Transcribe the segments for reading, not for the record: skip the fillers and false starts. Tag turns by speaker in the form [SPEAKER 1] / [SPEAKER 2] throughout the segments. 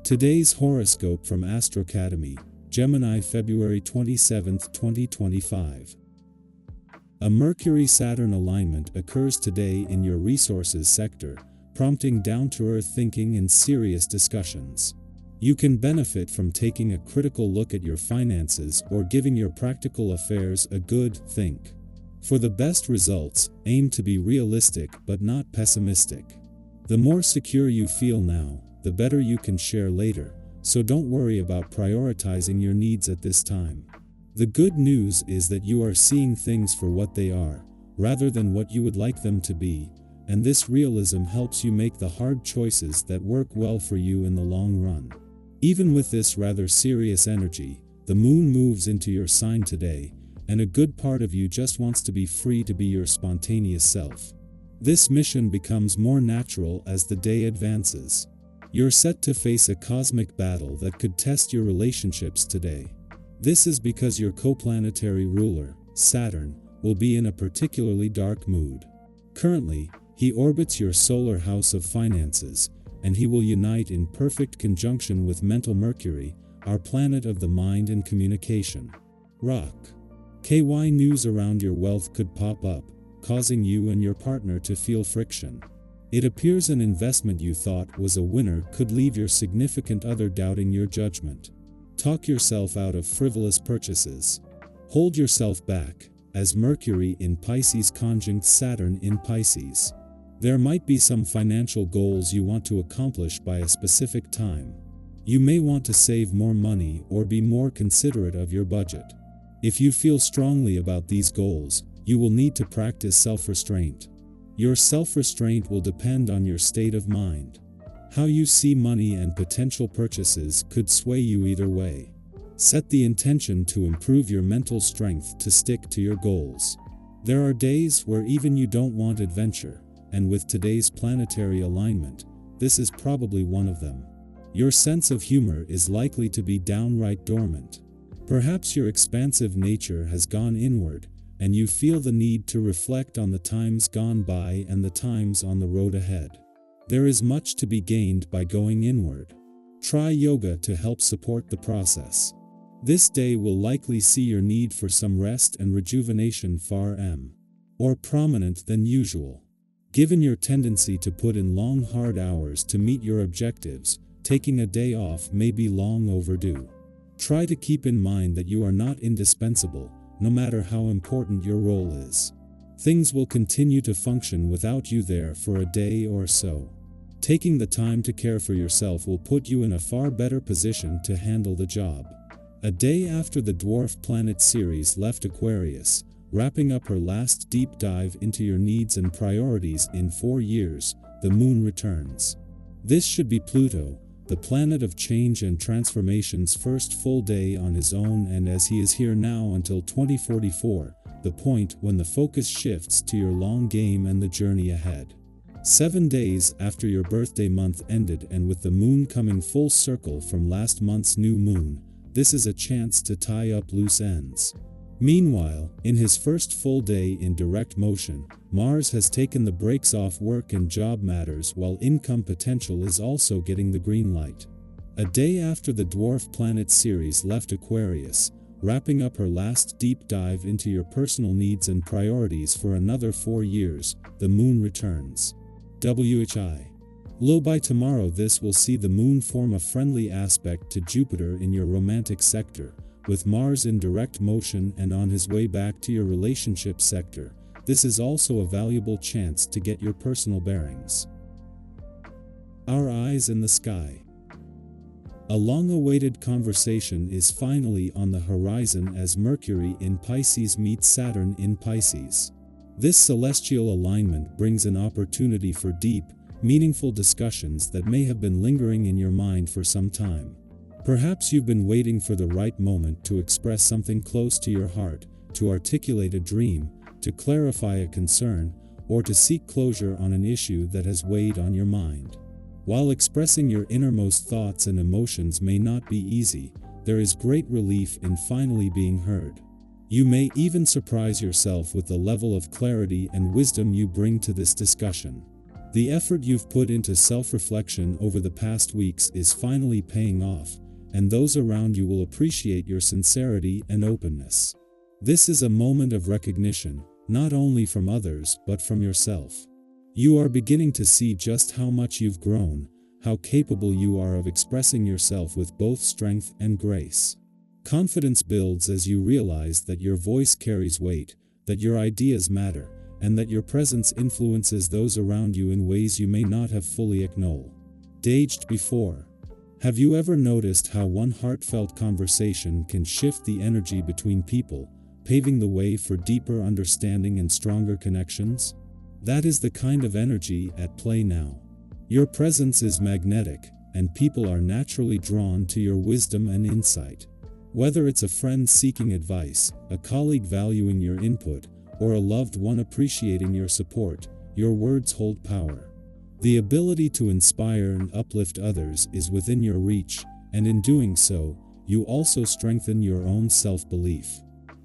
[SPEAKER 1] Today's horoscope from AstroCademy, Gemini, February 27, 2025. A Mercury-Saturn alignment occurs today in your resources sector, prompting down-to-earth thinking and serious discussions. You can benefit from taking a critical look at your finances or giving your practical affairs a good think. For the best results, aim to be realistic but not pessimistic. The more secure you feel now, the better you can share later, so don't worry about prioritizing your needs at this time. The good news is that you are seeing things for what they are, rather than what you would like them to be, and this realism helps you make the hard choices that work well for you in the long run. Even with this rather serious energy, the moon moves into your sign today, and a good part of you just wants to be free to be your spontaneous self. This mission becomes more natural as the day advances. You're set to face a cosmic battle that could test your relationships today. This is because your coplanetary ruler, Saturn, will be in a particularly dark mood. Currently, he orbits your solar house of finances, and he will unite in perfect conjunction with mental Mercury, our planet of the mind and communication. Rock. KY news around your wealth could pop up, causing you and your partner to feel friction. It appears an investment you thought was a winner could leave your significant other doubting your judgment. Talk yourself out of frivolous purchases. Hold yourself back, as Mercury in Pisces conjunct Saturn in Pisces. There might be some financial goals you want to accomplish by a specific time. You may want to save more money or be more considerate of your budget. If you feel strongly about these goals, you will need to practice self-restraint. Your self-restraint will depend on your state of mind. How you see money and potential purchases could sway you either way. Set the intention to improve your mental strength to stick to your goals. There are days where even you don't want adventure, and with today's planetary alignment, this is probably one of them. Your sense of humor is likely to be downright dormant. Perhaps your expansive nature has gone inward, and you feel the need to reflect on the times gone by and the times on the road ahead. There is much to be gained by going inward. Try yoga to help support the process. This day will likely see your need for some rest and rejuvenation far more prominent than usual. Given your tendency to put in long hard hours to meet your objectives, taking a day off may be long overdue. Try to keep in mind that you are not indispensable, no matter how important your role is. Things will continue to function without you there for a day or so. Taking the time to care for yourself will put you in a far better position to handle the job. A day after the dwarf planet Ceres left Aquarius, wrapping up her last deep dive into your needs and priorities in 4 years, the moon returns. This should be Pluto, the planet of change and transformation's first full day on his own, and as he is here now until 2044, the point when the focus shifts to your long game and the journey ahead. 7 days after your birthday month ended and with the moon coming full circle from last month's new moon, this is a chance to tie up loose ends. Meanwhile, in his first full day in direct motion, Mars has taken the brakes off work and job matters while income potential is also getting the green light. A day after the dwarf planet Ceres left Aquarius, wrapping up her last deep dive into your personal needs and priorities for another 4 years, the moon returns. 𝐤𝐤𝐢𝐳𝐢. By tomorrow this will see the moon form a friendly aspect to Jupiter in your romantic sector, with Mars in direct motion and on his way back to your relationship sector. This is also a valuable chance to get your personal bearings. Our eyes in the sky. A long-awaited conversation is finally on the horizon as Mercury in Pisces meets Saturn in Pisces. This celestial alignment brings an opportunity for deep, meaningful discussions that may have been lingering in your mind for some time. Perhaps you've been waiting for the right moment to express something close to your heart, to articulate a dream, to clarify a concern, or to seek closure on an issue that has weighed on your mind. While expressing your innermost thoughts and emotions may not be easy, there is great relief in finally being heard. You may even surprise yourself with the level of clarity and wisdom you bring to this discussion. The effort you've put into self-reflection over the past weeks is finally paying off, and those around you will appreciate your sincerity and openness. This is a moment of recognition, not only from others but from yourself. You are beginning to see just how much you've grown, how capable you are of expressing yourself with both strength and grace. Confidence builds as you realize that your voice carries weight, that your ideas matter, and that your presence influences those around you in ways you may not have fully acknowledged before. Have you ever noticed how one heartfelt conversation can shift the energy between people, paving the way for deeper understanding and stronger connections? That is the kind of energy at play now. Your presence is magnetic, and people are naturally drawn to your wisdom and insight. Whether it's a friend seeking advice, a colleague valuing your input, or a loved one appreciating your support, your words hold power. The ability to inspire and uplift others is within your reach, and in doing so, you also strengthen your own self-belief.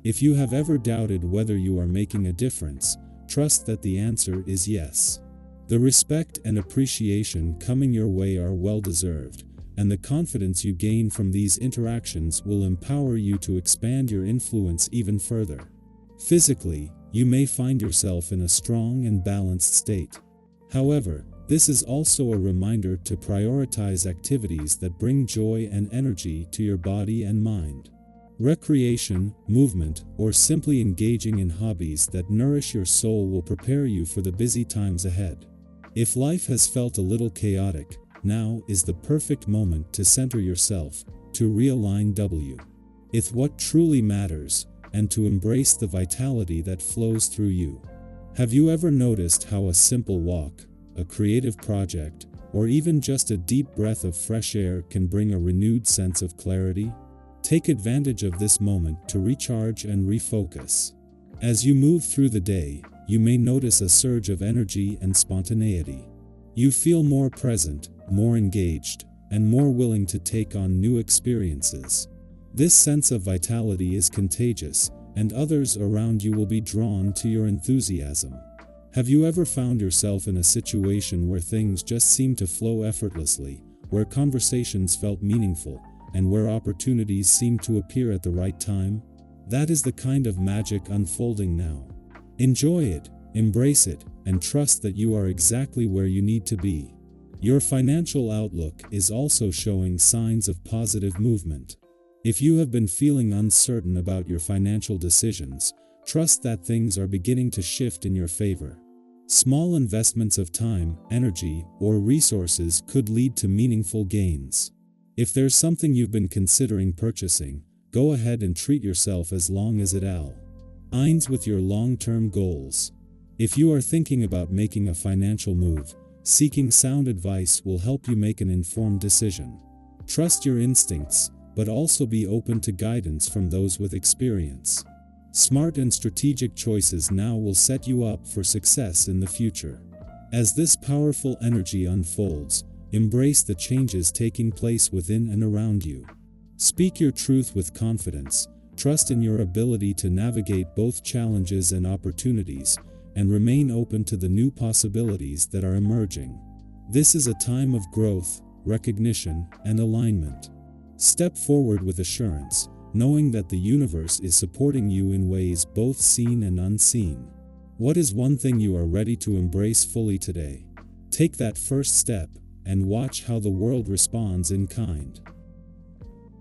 [SPEAKER 1] If you have ever doubted whether you are making a difference, trust that the answer is yes. The respect and appreciation coming your way are well-deserved, and the confidence you gain from these interactions will empower you to expand your influence even further. Physically, you may find yourself in a strong and balanced state. However, this is also a reminder to prioritize activities that bring joy and energy to your body and mind. Recreation, movement, or simply engaging in hobbies that nourish your soul will prepare you for the busy times ahead. If life has felt a little chaotic, now is the perfect moment to center yourself, to realign with what truly matters, and to embrace the vitality that flows through you. Have you ever noticed how a simple walk, a creative project, or even just a deep breath of fresh air can bring a renewed sense of clarity? Take advantage of this moment to recharge and refocus. As you move through the day, you may notice a surge of energy and spontaneity. You feel more present, more engaged, and more willing to take on new experiences. This sense of vitality is contagious, and others around you will be drawn to your enthusiasm. Have you ever found yourself in a situation where things just seemed to flow effortlessly, where conversations felt meaningful, and where opportunities seemed to appear at the right time? That is the kind of magic unfolding now. Enjoy it, embrace it, and trust that you are exactly where you need to be. Your financial outlook is also showing signs of positive movement. If you have been feeling uncertain about your financial decisions, trust that things are beginning to shift in your favor. Small investments of time, energy, or resources could lead to meaningful gains. If there's something you've been considering purchasing, go ahead and treat yourself as long as it aligns with your long-term goals. If you are thinking about making a financial move, seeking sound advice will help you make an informed decision. Trust your instincts, but also be open to guidance from those with experience. Smart and strategic choices now will set you up for success in the future. As this powerful energy unfolds, embrace the changes taking place within and around you. Speak your truth with confidence, trust in your ability to navigate both challenges and opportunities, and remain open to the new possibilities that are emerging. This is a time of growth, recognition, and alignment. Step forward with assurance, knowing that the universe is supporting you in ways both seen and unseen. What is one thing you are ready to embrace fully today? Take that first step, and watch how the world responds in kind.